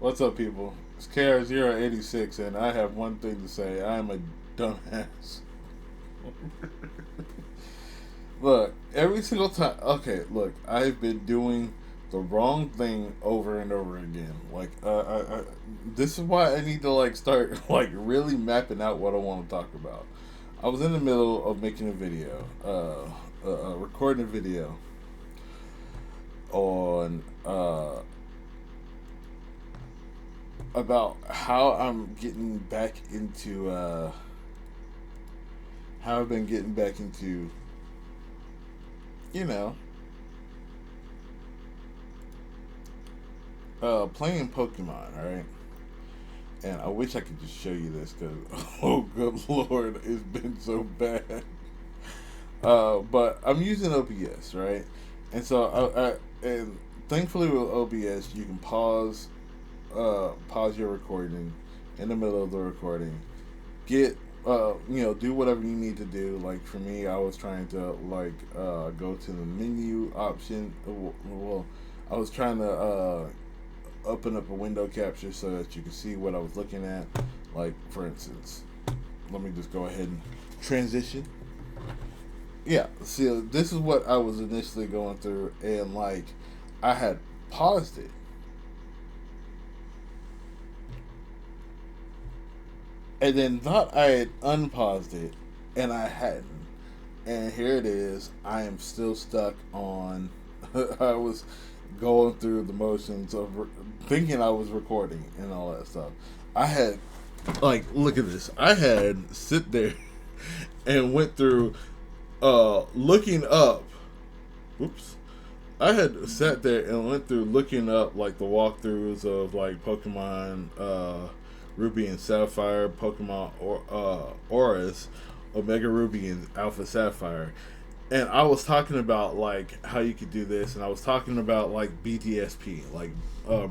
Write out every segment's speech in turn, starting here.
What's up, people? It's KR086, and I have one thing to say. I am a dumbass. Look, every single time. Okay, look, I've been doing the wrong thing over and over again. This is why I need to start really mapping out what I want to talk about. I was in the middle of making a video, recording a video on about how I'm getting back into how I've been getting back into you know playing Pokemon, right? And I wish I could just show you this because oh good lord, it's been so bad. But I'm using OBS, right? And and thankfully with OBS you can pause your recording in the middle of the recording, get do whatever you need to do. Like for me, I was trying to go to the menu option. Well, I was trying to open up a window capture so that you can see what I was looking at. Like for instance, let me just go ahead and transition. Yeah, see, this is what I was initially going through, and I had paused it, and then thought I had unpaused it, and I hadn't. And here it is. I am still stuck on. I was going through the motions of thinking I was recording and all that stuff. I had look at this. I had sit there and went through looking up. Oops. I had sat there and went through looking up the walkthroughs of Pokemon Ruby and Sapphire, Pokemon Auras, Omega Ruby and Alpha Sapphire, and I was talking about how you could do this, and I was talking about BDSP,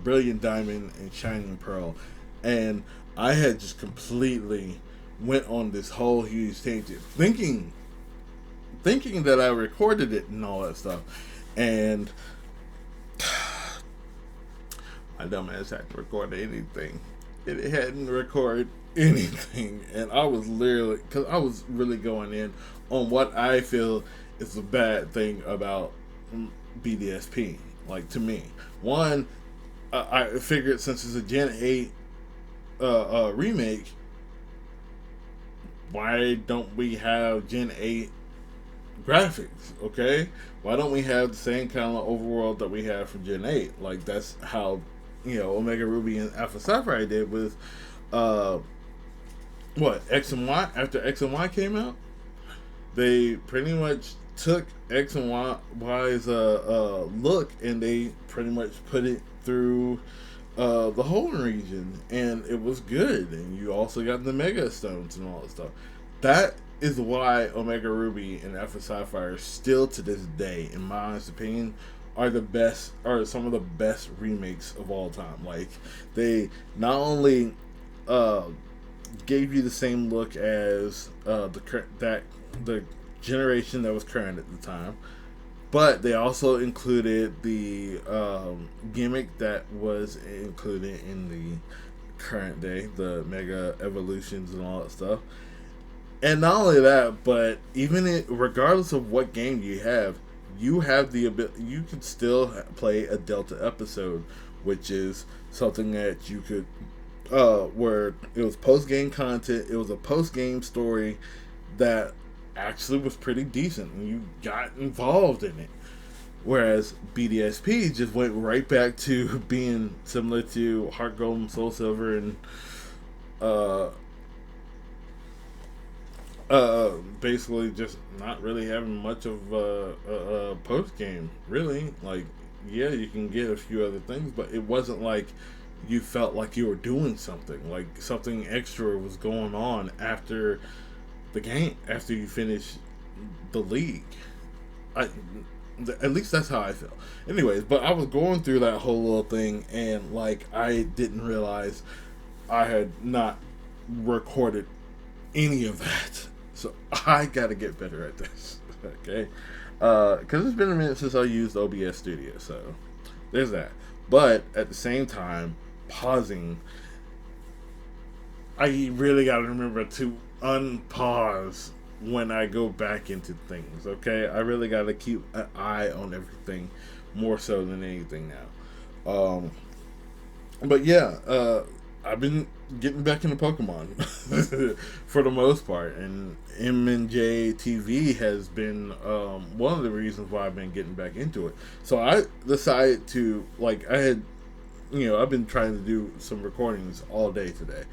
Brilliant Diamond and Shining Pearl, and I had just completely went on this whole huge tangent, thinking that I recorded it and all that stuff, and my dumb ass hadn't recorded anything. It hadn't recorded anything, and I was literally because I was really going in on what I feel is the bad thing about BDSP. To me, one, I figured since it's a Gen 8 remake, why don't we have Gen 8 graphics? Okay, why don't we have the same kind of overworld that we have from Gen 8? That's how Omega Ruby and Alpha Sapphire did with uh what X and Y. After X and Y came out, they pretty much took X and Y's look, and they pretty much put it through the whole region, and it was good. And you also got the Mega Stones and all that stuff. That is why Omega Ruby and Alpha Sapphire still to this day, in my honest opinion, are some of the best remakes of all time. They not only uh, gave you the same look as the generation that was current at the time, but they also included the gimmick that was included in the current day, the Mega Evolutions and all that stuff. And not only that, but regardless of what game you have the ability. You can still play a Delta episode, which is something that you could, where it was post game content. It was a post game story that actually was pretty decent, and you got involved in it. Whereas BDSP just went right back to being similar to Heart Gold, Soul Silver, and uh, basically just not really having much of a post game. Really, yeah, you can get a few other things, but it wasn't like you felt like you were doing something. Something extra was going on after the game, after you finish the league. I, at least that's how I feel. Anyways, but I was going through that whole little thing, and I didn't realize I had not recorded any of that. So I gotta get better at this. Okay, because it's been a minute since I used OBS Studio, so there's that. But at the same time, pausing, I really got to remember to unpause when I go back into things. Okay, I really got to keep an eye on everything more so than anything now. But yeah, I've been getting back into Pokemon for the most part, and MNJ TV has been one of the reasons why I've been getting back into it. So I decided to, like, I had, I've been trying to do some recordings all day today,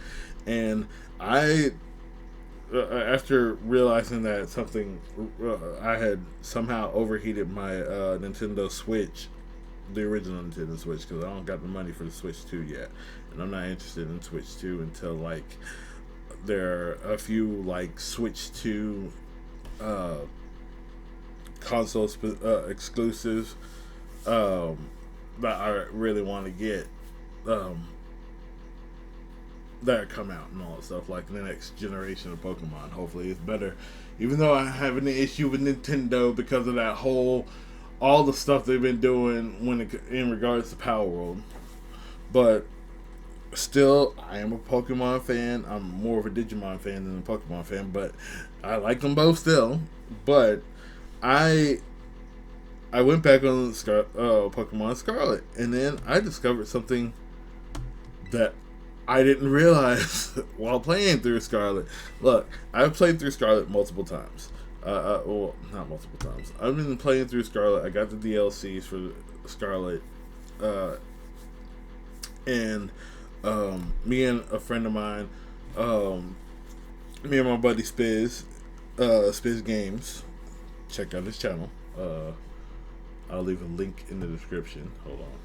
and I, after realizing that I had somehow overheated my Nintendo Switch, the original Nintendo Switch, because I don't got the money for the Switch 2 yet, and I'm not interested in Switch 2 until like there are a few like Switch 2 console exclusives that I really want to get that come out and all that stuff, like the next generation of Pokemon. Hopefully it's better, even though I have an issue with Nintendo because of that whole all the stuff they've been doing in regards to Power World. But still, I am a Pokemon fan. I'm more of a Digimon fan than a Pokemon fan, but I like them both still. But I went back on Pokemon Scarlet, and then I discovered something that I didn't realize while playing through Scarlet. Look, I've played through Scarlet multiple times. Well, not multiple times. I've been playing through Scarlet. I got the DLCs for Scarlet, and me and a friend of mine, me and my buddy Spiz, Spiz Games. Check out his channel. I'll leave a link in the description. Hold on.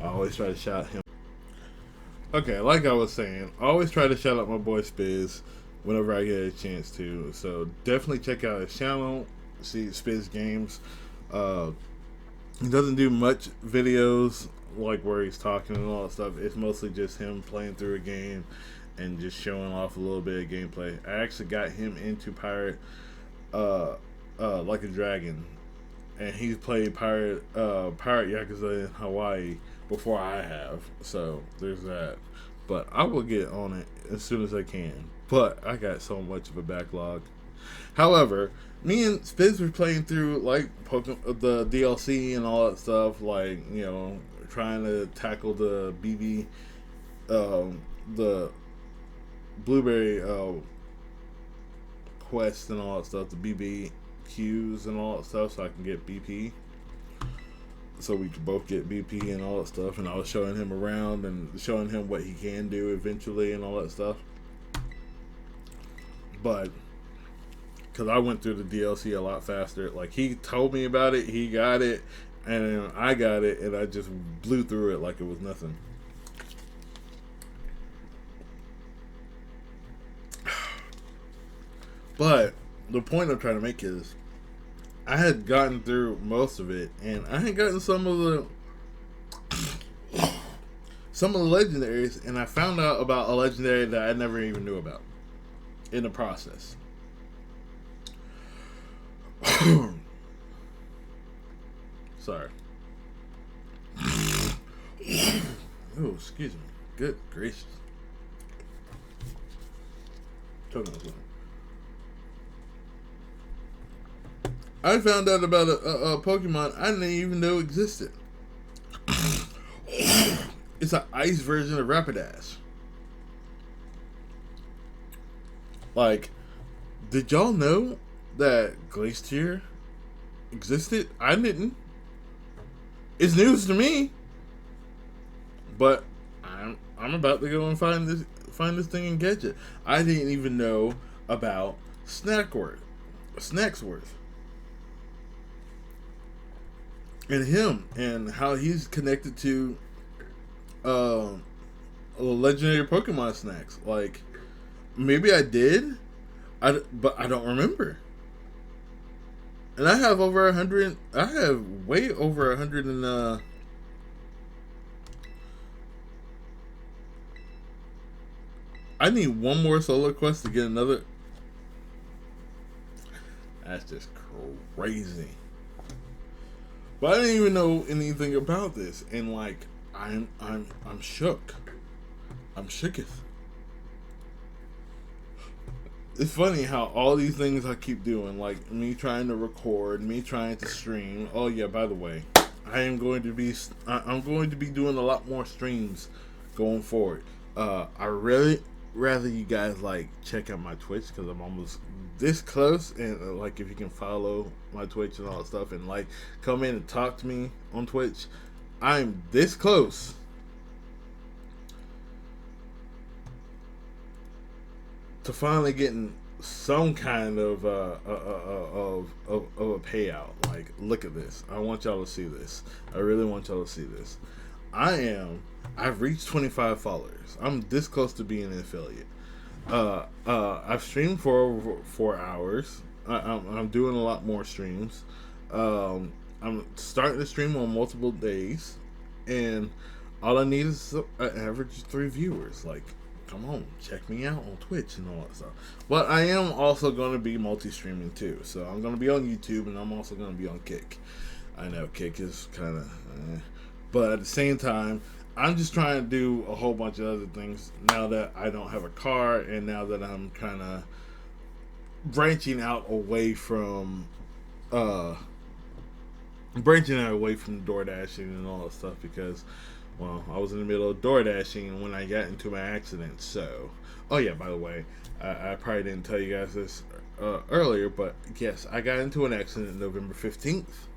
I always try to shout him. Okay, like I was saying, I always try to shout out my boy Spiz whenever I get a chance to. So definitely check out his channel. See Spiz Games. He doesn't do much videos like where he's talking and all that stuff. It's mostly just him playing through a game and just showing off a little bit of gameplay. I actually got him into Pirate Like a Dragon, and he's played Pirate Yakuza in Hawaii before I have. So there's that. But I will get on it as soon as I can. But I got so much of a backlog. However, me and Spiz were playing through like the DLC and all that stuff, like, trying to tackle the BB, the Blueberry quest and all that stuff, the BBQs and all that stuff, so I can get BP. So we could both get BP and all that stuff, and I was showing him around and showing him what he can do eventually and all that stuff. But because I went through the DLC a lot faster, like he told me about it, he got it, and then I got it, and I just blew through it like it was nothing. But the point I'm trying to make is, I had gotten through most of it, and I had gotten some of the legendaries, and I found out about a legendary that I never even knew about in the process. Sorry. Oh, excuse me. Good gracious. Choking on something. I found out about a Pokemon I didn't even know existed. It's an ice version of Rapidash. Like, did y'all know that Glacier existed? I didn't. It's news to me. But I'm about to go and find this thing and catch it. I didn't even know about Snacksworth. And him, and how he's connected to legendary Pokemon snacks. Like, maybe I did, but I don't remember. And I have over 100. I have way over 100 and I need one more solo quest to get another. That's just crazy. But I didn't even know anything about this, and like I'm shook. I'm shooketh. It's funny how all these things I keep doing, like me trying to record, me trying to stream. Oh yeah, by the way, I'm going to be doing a lot more streams going forward. I really rather you guys like check out my Twitch because I'm almost this close, and like if you can follow my Twitch and all that stuff, and like come in and talk to me on Twitch, I'm this close to finally getting some kind of a payout. Like, look at this. I want y'all to see this. I really want y'all to see this. I've reached 25 followers. I'm this close to being an affiliate. I've streamed for over 4 hours. I'm doing a lot more streams. I'm starting to stream on multiple days, and all I need is an average 3 viewers. Like, come on, check me out on Twitch and all that stuff. But I am also going to be multi-streaming too. So I'm going to be on YouTube, and I'm also going to be on Kick. I know Kick is kind of, but at the same time, I'm just trying to do a whole bunch of other things now that I don't have a car, and now that I'm kind of branching out away from, door dashing and all that stuff because, well, I was in the middle of door dashing when I got into my accident. So, oh yeah, by the way, I probably didn't tell you guys this earlier, but yes, I got into an accident November 15th,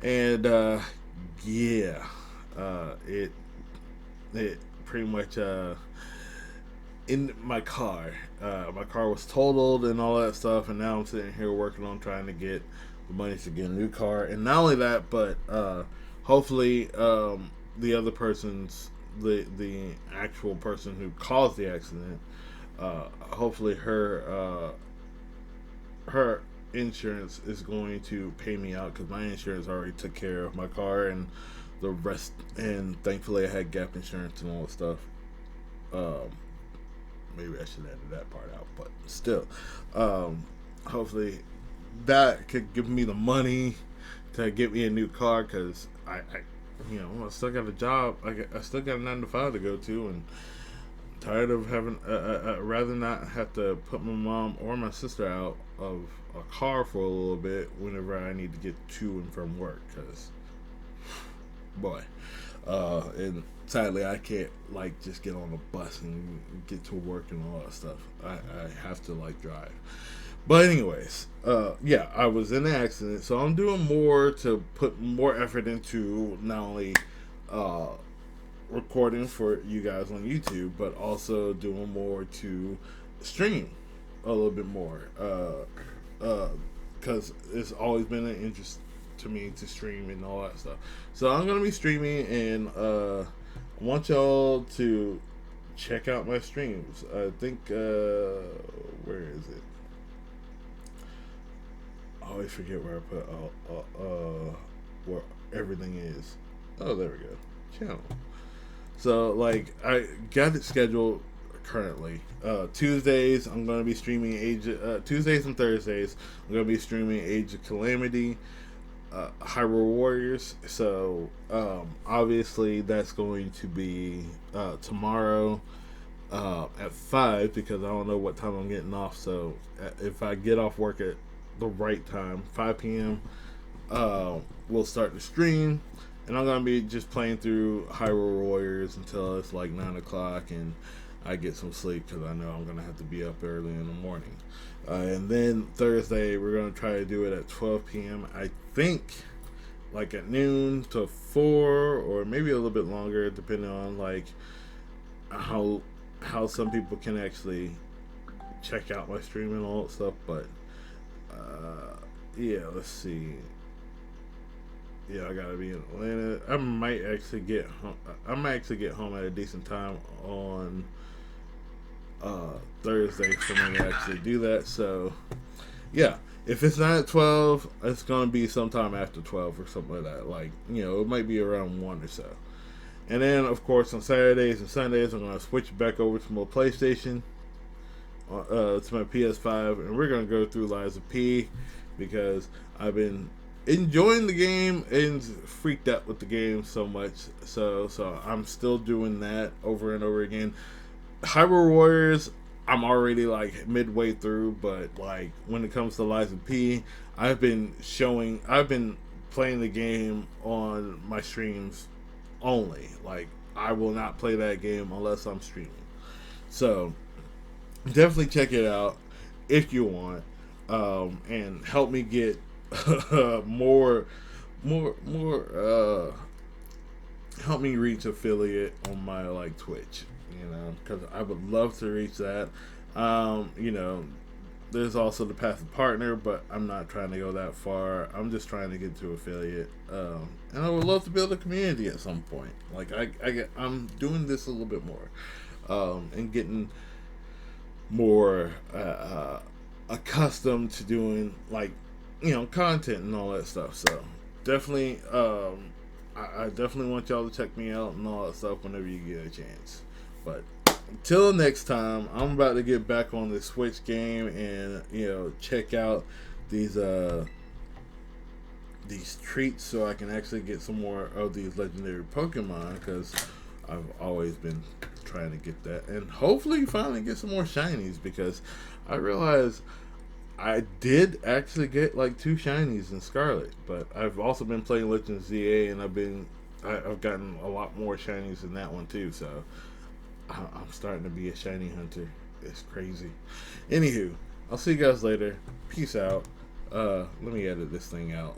and yeah, it pretty much in my car. My car was totaled and all that stuff, and now I'm sitting here working on trying to get the money to get a new car. And not only that, but hopefully the other person's the actual person who caused the accident, hopefully her insurance is going to pay me out because my insurance already took care of my car and the rest, and thankfully I had gap insurance and all that stuff. Maybe I should edit that part out, but still, hopefully that could give me the money to get me a new car because I still got a job. I still got a 9 to 5 to go to, and I'm tired of having. I'd rather not have to put my mom or my sister out of a car for a little bit whenever I need to get to and from work. Because, boy, and sadly I can't like just get on a bus and get to work and all that stuff. I have to like drive. But anyways, yeah, I was in an accident, so I'm doing more to put more effort into not only recording for you guys on YouTube, but also doing more to stream a little bit more, because it's always been an interest to me to stream and all that stuff. So I'm gonna be streaming, and I want y'all to check out my streams. I think where is it? I always forget where I put where everything is. Oh, there we go. Channel. So like I got it scheduled currently. Tuesdays I'm gonna be streaming Tuesdays and Thursdays I'm gonna be streaming Age of Calamity, Hyrule Warriors. So obviously that's going to be tomorrow at 5 because I don't know what time I'm getting off. So if I get off work at the right time, 5 p.m., we'll start the stream, and I'm gonna be just playing through Hyrule Warriors until it's like 9 o'clock and I get some sleep because I know I'm gonna have to be up early in the morning. And then Thursday we're gonna try to do it at 12 p.m. I think like at noon to 4 or maybe a little bit longer depending on like how some people can actually check out my stream and all that stuff. But yeah, let's see. Yeah, I gotta be in Atlanta. I might actually get home at a decent time on Thursday for me to actually do that. So yeah, if it's not at 12, it's gonna be sometime after 12 or something like that. Like, it might be around 1 or so. And then of course on Saturdays and Sundays I'm gonna switch back over to my PlayStation, to my PS5, and we're gonna go through Lies of P because I've been enjoying the game and freaked out with the game so much. So I'm still doing that over and over again. Hyrule Warriors, I'm already like midway through, but like when it comes to Lies of P, I've been playing the game on my streams only. Like I will not play that game unless I'm streaming. So definitely check it out if you want, and help me get more, more. Help me reach affiliate on my like Twitch, because I would love to reach that. You know, there's also the path to partner, but I'm not trying to go that far. I'm just trying to get to affiliate, and I would love to build a community at some point. Like I'm doing this a little bit more, and getting more accustomed to doing like content and all that stuff. So definitely, I definitely want y'all to check me out and all that stuff whenever you get a chance. But until next time, I'm about to get back on the Switch game and check out these treats so I can actually get some more of these legendary Pokemon, because I've always been trying to get that, and hopefully finally get some more shinies, because I realized I did actually get like 2 shinies in Scarlet, but I've also been playing Legends ZA, and I've gotten a lot more shinies in that one too. So I'm starting to be a shiny hunter. It's crazy. Anywho, I'll see you guys later. Peace out. Let me edit this thing out.